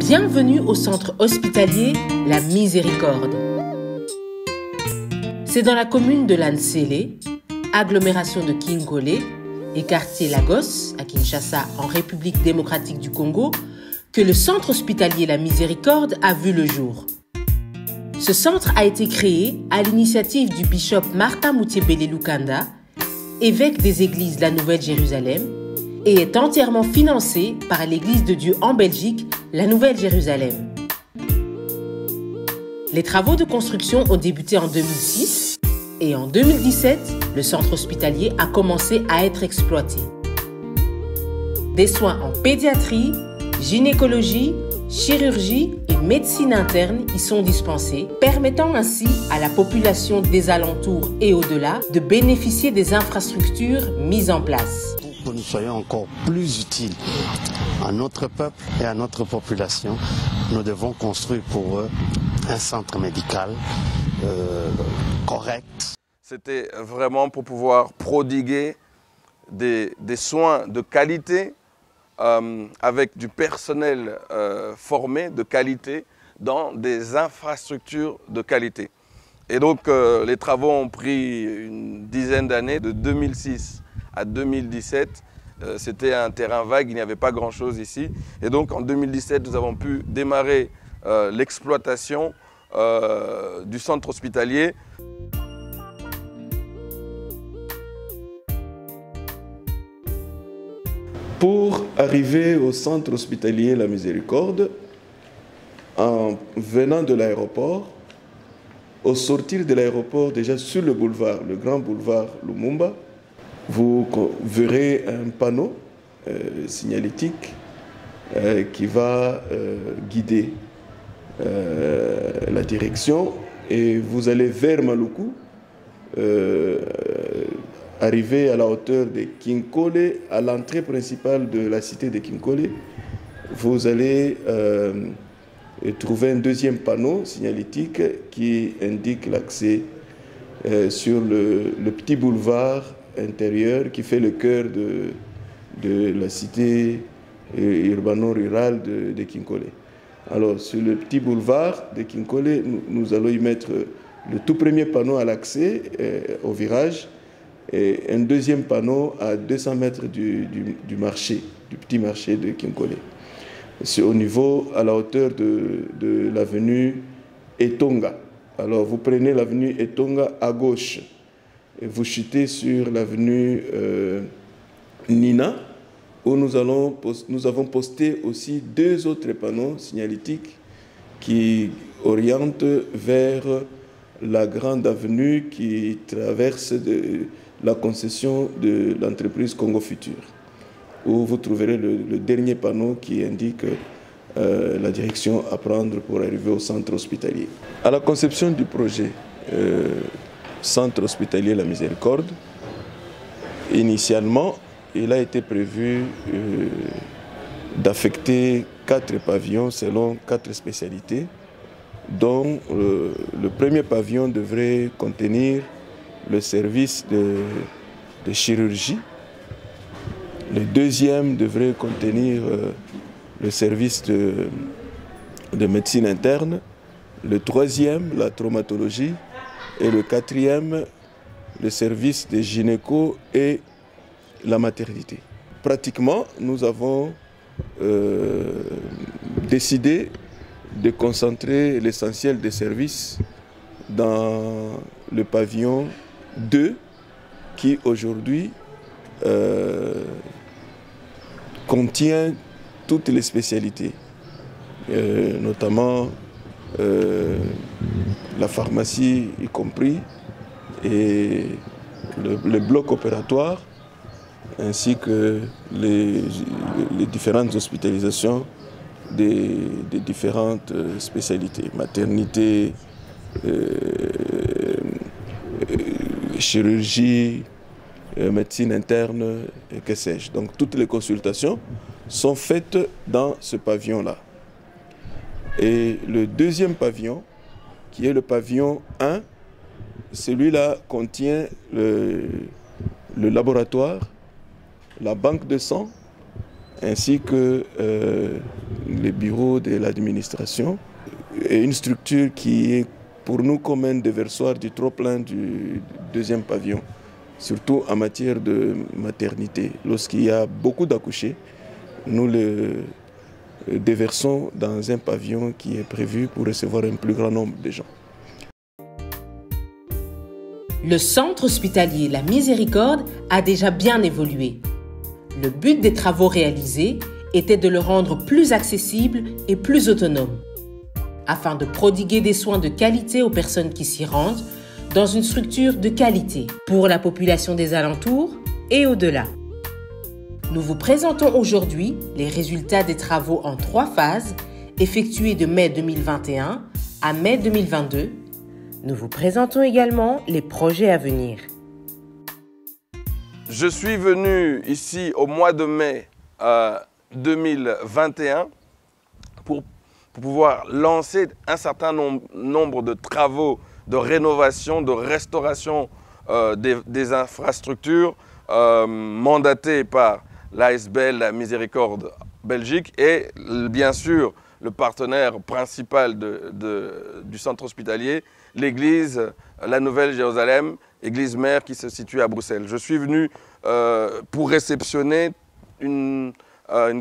Bienvenue au centre hospitalier La Miséricorde. C'est dans la commune de Lansele, agglomération de Kinkole et quartier Lagos à Kinshasa en République démocratique du Congo, que le centre hospitalier La Miséricorde a vu le jour. Ce centre a été créé à l'initiative du bishop Martin Moutiébélé Lukanda, évêque des églises de la Nouvelle-Jérusalem, et est entièrement financé par l'Église de Dieu en Belgique, la Nouvelle-Jérusalem. Les travaux de construction ont débuté en 2006 et en 2017, le centre hospitalier a commencé à être exploité. Des soins en pédiatrie, gynécologie, chirurgie et médecine interne y sont dispensés, permettant ainsi à la population des alentours et au-delà de bénéficier des infrastructures mises en place. Pour que nous soyons encore plus utiles à notre peuple et à notre population, nous devons construire pour eux un centre médical correct. C'était vraiment pour pouvoir prodiguer des soins de qualité avec du personnel formé de qualité dans des infrastructures de qualité. Et donc les travaux ont pris une dizaine d'années, de 2006 à 2017. C'était un terrain vague, il n'y avait pas grand-chose ici. Et donc en 2017, nous avons pu démarrer l'exploitation du centre hospitalier. Pour arriver au centre hospitalier La Miséricorde, en venant de l'aéroport, au sortir de l'aéroport, déjà sur le boulevard, le grand boulevard Lumumba, vous verrez un panneau signalétique qui va guider la direction et vous allez vers Maluku, arriver à la hauteur de Kinkole, à l'entrée principale de la cité de Kinkole, vous allez trouver un deuxième panneau signalétique qui indique l'accès sur le petit boulevard intérieur qui fait le cœur de la cité urbano-rurale de Kinkole. Alors, sur le petit boulevard de Kinkole, nous allons y mettre le tout premier panneau à l'accès au virage et un deuxième panneau à 200 mètres du marché, du petit marché de Kinkole. C'est au niveau, à la hauteur de l'avenue Etonga. Alors, vous prenez l'avenue Etonga à gauche et vous chutez sur l'avenue Nina, où nous avons posté aussi deux autres panneaux signalétiques qui orientent vers la grande avenue qui traverse la concession de l'entreprise Congo Futur, où vous trouverez le dernier panneau qui indique la direction à prendre pour arriver au centre hospitalier. À la conception du projet centre hospitalier La Miséricorde, initialement, il a été prévu d'affecter 4 pavillons selon 4 spécialités, dont le premier pavillon devrait contenir le service de chirurgie, le deuxième devrait contenir le service de médecine interne, le troisième, la traumatologie, et le quatrième, le service de gynéco et la maternité. Pratiquement, nous avons décidé de concentrer l'essentiel des services dans le pavillon 2 qui aujourd'hui contient toutes les spécialités, notamment la pharmacie y compris, et le bloc opératoire, ainsi que les différentes hospitalisations des différentes spécialités, maternité, chirurgie, médecine interne, et que sais-je. Donc toutes les consultations sont faites dans ce pavillon-là. Et le deuxième pavillon, qui est le pavillon 1, celui-là contient le laboratoire, la banque de sang, ainsi que les bureaux de l'administration, et une structure qui est pour nous comme un déversoir du trop-plein du deuxième pavillon, surtout en matière de maternité. Lorsqu'il y a beaucoup d'accouchés, nous le déversons dans un pavillon qui est prévu pour recevoir un plus grand nombre de gens. Le centre hospitalier La Miséricorde a déjà bien évolué. Le but des travaux réalisés était de le rendre plus accessible et plus autonome, afin de prodiguer des soins de qualité aux personnes qui s'y rendent, dans une structure de qualité pour la population des alentours et au-delà. Nous vous présentons aujourd'hui les résultats des travaux en 3 phases, effectués de mai 2021 à mai 2022. Nous vous présentons également les projets à venir. Je suis venu ici au mois de mai 2021 pour pouvoir lancer un certain nombre de travaux de rénovation, de restauration des infrastructures mandatés par l'ASBL, la Miséricorde Belgique, et bien sûr le partenaire principal du centre hospitalier, l'église La Nouvelle Jérusalem, église mère qui se situe à Bruxelles. Je suis venu pour réceptionner une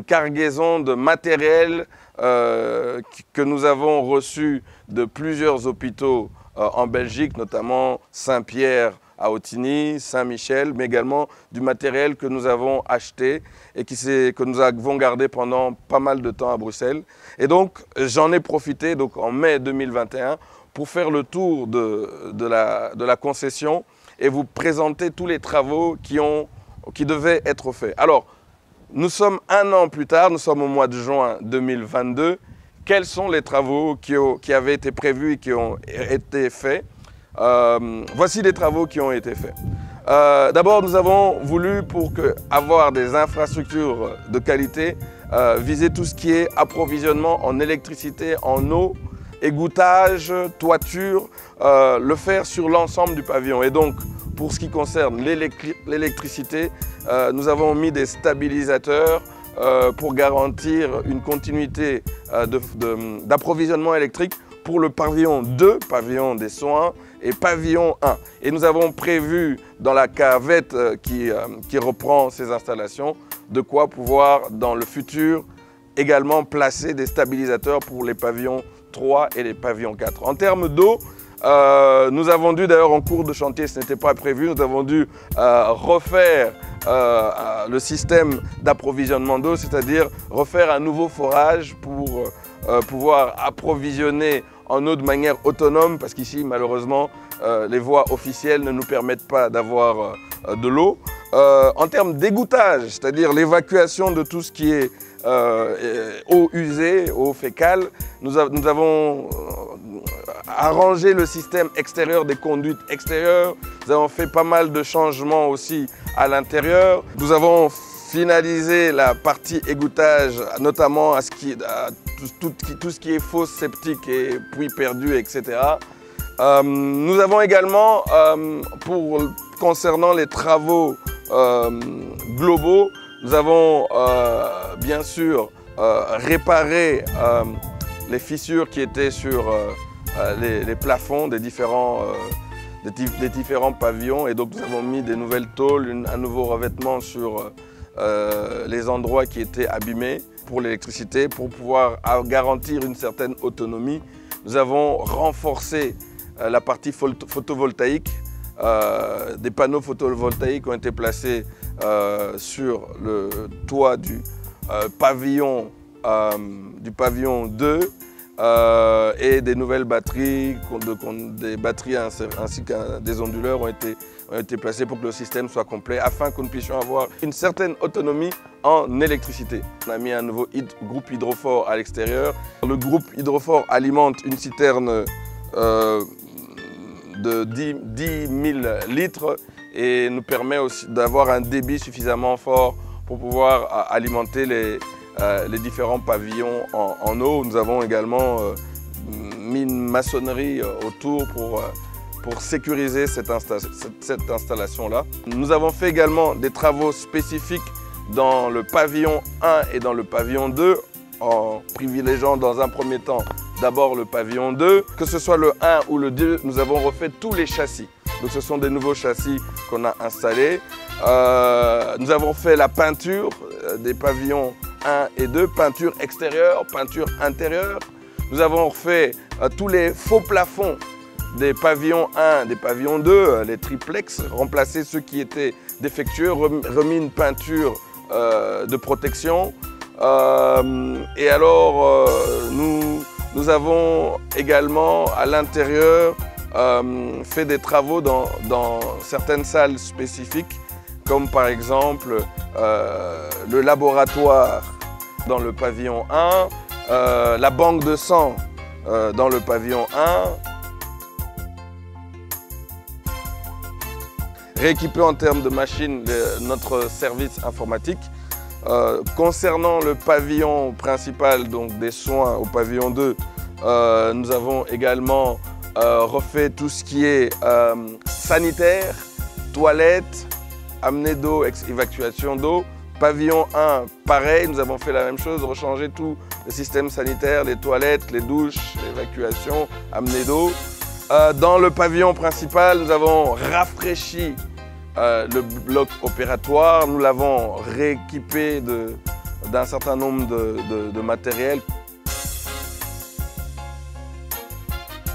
cargaison de matériel que nous avons reçu de plusieurs hôpitaux en Belgique, notamment Saint-Pierre à Ottignies, Saint-Michel, mais également du matériel que nous avons acheté et que nous avons gardé pendant pas mal de temps à Bruxelles. Et donc, j'en ai profité en mai 2021 pour faire le tour de la concession et vous présenter tous les travaux qui devaient être faits. Alors, nous sommes 1 an plus tard, nous sommes au mois de juin 2022. Quels sont les travaux qui avaient été prévus et qui ont été faits? Voici les travaux qui ont été faits. D'abord, nous avons voulu, pour avoir des infrastructures de qualité, viser tout ce qui est approvisionnement en électricité, en eau, égouttage, toiture, le faire sur l'ensemble du pavillon. Et donc, pour ce qui concerne l'électricité, nous avons mis des stabilisateurs pour garantir une continuité d'approvisionnement électrique pour le pavillon 2, pavillon des soins, et pavillon 1. Et nous avons prévu dans la cavette qui reprend ces installations, de quoi pouvoir dans le futur également placer des stabilisateurs pour les pavillons 3 et les pavillons 4. En termes d'eau, nous avons dû, d'ailleurs en cours de chantier, ce n'était pas prévu, nous avons dû refaire le système d'approvisionnement d'eau, c'est-à-dire refaire un nouveau forage pour pouvoir approvisionner en eau de manière autonome, parce qu'ici, malheureusement, les voies officielles ne nous permettent pas d'avoir de l'eau. En termes d'égouttage, c'est-à-dire l'évacuation de tout ce qui est eau usée, eau fécale, nous avons arrangé le système extérieur des conduites extérieures. Nous avons fait pas mal de changements aussi à l'intérieur. Nous avons finalisé la partie égouttage, notamment à tout ce qui est fosse septique et puits perdus, etc. Nous avons également, concernant les travaux globaux, nous avons bien sûr réparé les fissures qui étaient sur les plafonds des différents pavillons, et donc nous avons mis des nouvelles tôles, un nouveau revêtement sur les endroits qui étaient abîmés pour l'électricité, pour pouvoir garantir une certaine autonomie. Nous avons renforcé la partie photovoltaïque. Des panneaux photovoltaïques ont été placés sur le toit du pavillon 2 et des nouvelles batteries, des batteries ainsi que des onduleurs ont été placés pour que le système soit complet afin que nous puissions avoir une certaine autonomie en électricité. On a mis un nouveau groupe hydrophore à l'extérieur. Le groupe hydrophore alimente une citerne de 10 000 litres et nous permet aussi d'avoir un débit suffisamment fort pour pouvoir alimenter les différents pavillons en eau. Nous avons également mis une maçonnerie autour pour sécuriser cette installation-là. Nous avons fait également des travaux spécifiques dans le pavillon 1 et dans le pavillon 2 en privilégiant dans un premier temps d'abord le pavillon 2. Que ce soit le 1 ou le 2, nous avons refait tous les châssis. Donc ce sont des nouveaux châssis qu'on a installés. Nous avons fait la peinture des pavillons 1 et 2, peinture extérieure, peinture intérieure. Nous avons refait tous les faux plafonds des pavillons 1, des pavillons 2, les triplex, remplacé ceux qui étaient défectueux, remis une peinture de protection. Et alors, nous avons également à l'intérieur fait des travaux dans certaines salles spécifiques, comme par exemple le laboratoire dans le pavillon 1, la banque de sang dans le pavillon 1, rééquiper en termes de machines notre service informatique. Concernant le pavillon principal, donc des soins au pavillon 2, nous avons également refait tout ce qui est sanitaire, toilettes, amener d'eau, évacuation d'eau. Pavillon 1, pareil, nous avons fait la même chose, rechanger tout le système sanitaire, les toilettes, les douches, l'évacuation, amener d'eau. Dans le pavillon principal, nous avons rafraîchi le bloc opératoire, nous l'avons rééquipé d'un certain nombre de matériel.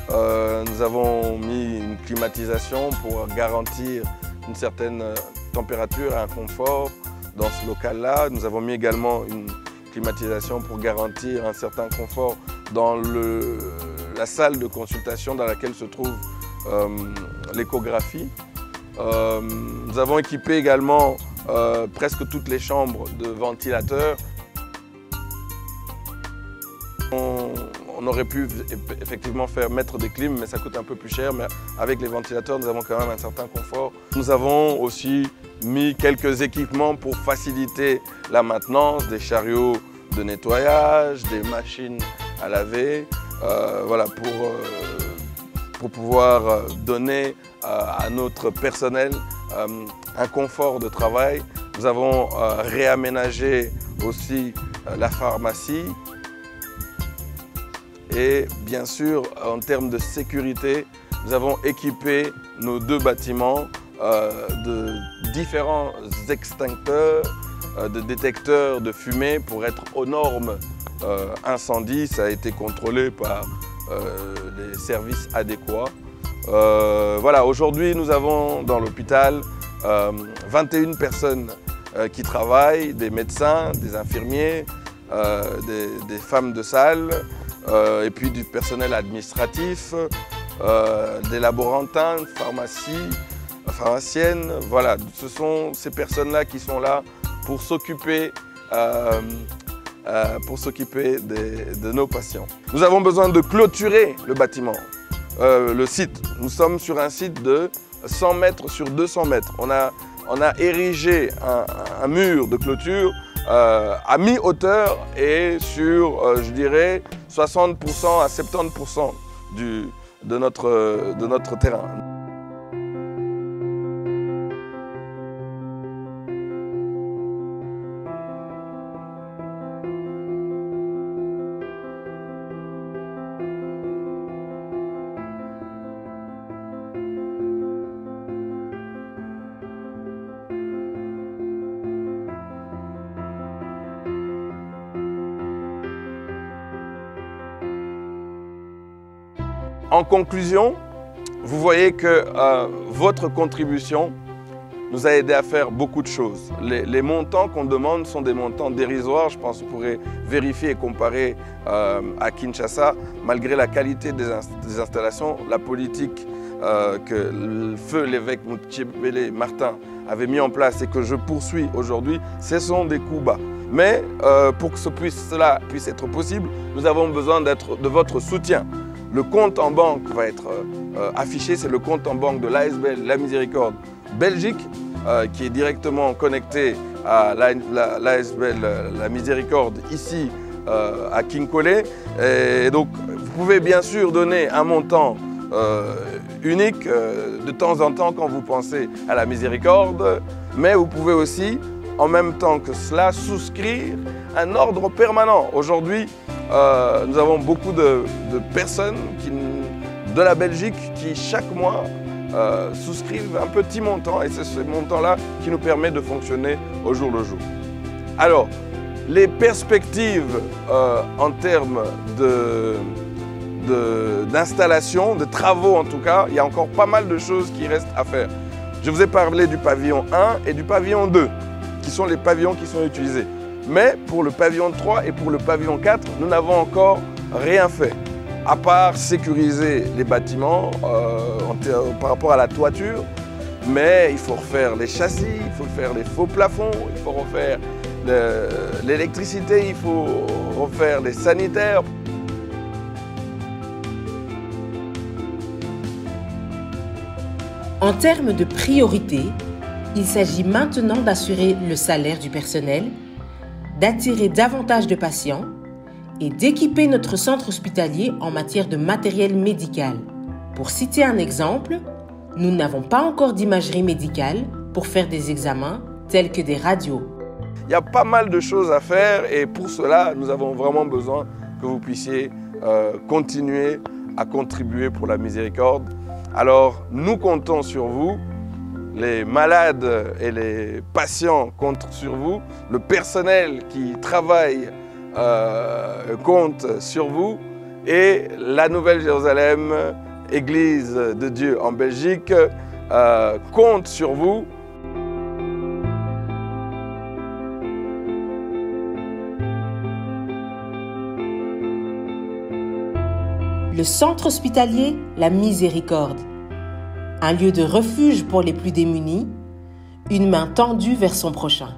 Nous avons mis une climatisation pour garantir une certaine température et un confort dans ce local-là. Nous avons mis également une climatisation pour garantir un certain confort dans la salle de consultation dans laquelle se trouve l'échographie. Nous avons équipé également presque toutes les chambres de ventilateurs. On aurait pu effectivement mettre des clims, mais ça coûte un peu plus cher. Mais avec les ventilateurs, nous avons quand même un certain confort. Nous avons aussi mis quelques équipements pour faciliter la maintenance, des chariots de nettoyage, des machines à laver, voilà, pour pouvoir donner à notre personnel un confort de travail. Nous avons réaménagé aussi la pharmacie. Et bien sûr, en termes de sécurité, nous avons équipé nos deux bâtiments de différents extincteurs, de détecteurs de fumée pour être aux normes incendie. Ça a été contrôlé par les services adéquats. Voilà, aujourd'hui, nous avons dans l'hôpital 21 personnes qui travaillent, des médecins, des infirmiers, des femmes de salle, et puis du personnel administratif, des laborantins, pharmaciennes. Voilà, ce sont ces personnes-là qui sont là pour s'occuper de nos patients. Nous avons besoin de clôturer le bâtiment, le site. Nous sommes sur un site de 100 mètres sur 200 mètres. On a érigé un mur de clôture à mi-hauteur et sur, je dirais, 60% à 70% de notre terrain. En conclusion, vous voyez que votre contribution nous a aidé à faire beaucoup de choses. Les montants qu'on demande sont des montants dérisoires. Je pense que vous pourrez vérifier et comparer à Kinshasa, malgré la qualité des installations, la politique que le feu l'évêque Moutchébélé Martin avait mis en place et que je poursuis aujourd'hui, ce sont des coups bas. Mais pour que cela puisse être possible, nous avons besoin de votre soutien. Le compte en banque va être affiché, c'est le compte en banque de l'ASBL La Miséricorde Belgique, qui est directement connecté à l'ASBL La Miséricorde ici à Kinkole. Et donc, vous pouvez bien sûr donner un montant unique de temps en temps quand vous pensez à la Miséricorde, mais vous pouvez aussi en même temps que cela, souscrire un ordre permanent. Aujourd'hui, nous avons beaucoup de personnes de la Belgique qui, chaque mois, souscrivent un petit montant, et c'est ce montant-là qui nous permet de fonctionner au jour le jour. Alors, les perspectives en termes d'installation, de travaux en tout cas, il y a encore pas mal de choses qui restent à faire. Je vous ai parlé du pavillon 1 et du pavillon 2, qui sont les pavillons qui sont utilisés. Mais pour le pavillon 3 et pour le pavillon 4, nous n'avons encore rien fait, à part sécuriser les bâtiments par rapport à la toiture. Mais il faut refaire les châssis, il faut faire les faux plafonds, il faut refaire l'électricité, il faut refaire les sanitaires. En termes de priorité, il s'agit maintenant d'assurer le salaire du personnel, d'attirer davantage de patients et d'équiper notre centre hospitalier en matière de matériel médical. Pour citer un exemple, nous n'avons pas encore d'imagerie médicale pour faire des examens tels que des radios. Il y a pas mal de choses à faire et pour cela, nous avons vraiment besoin que vous puissiez continuer à contribuer pour la miséricorde. Alors, nous comptons sur vous, les malades et les patients comptent sur vous, le personnel qui travaille compte sur vous et la Nouvelle-Jérusalem, Église de Dieu en Belgique, compte sur vous. Le centre hospitalier La Miséricorde, un lieu de refuge pour les plus démunis, une main tendue vers son prochain.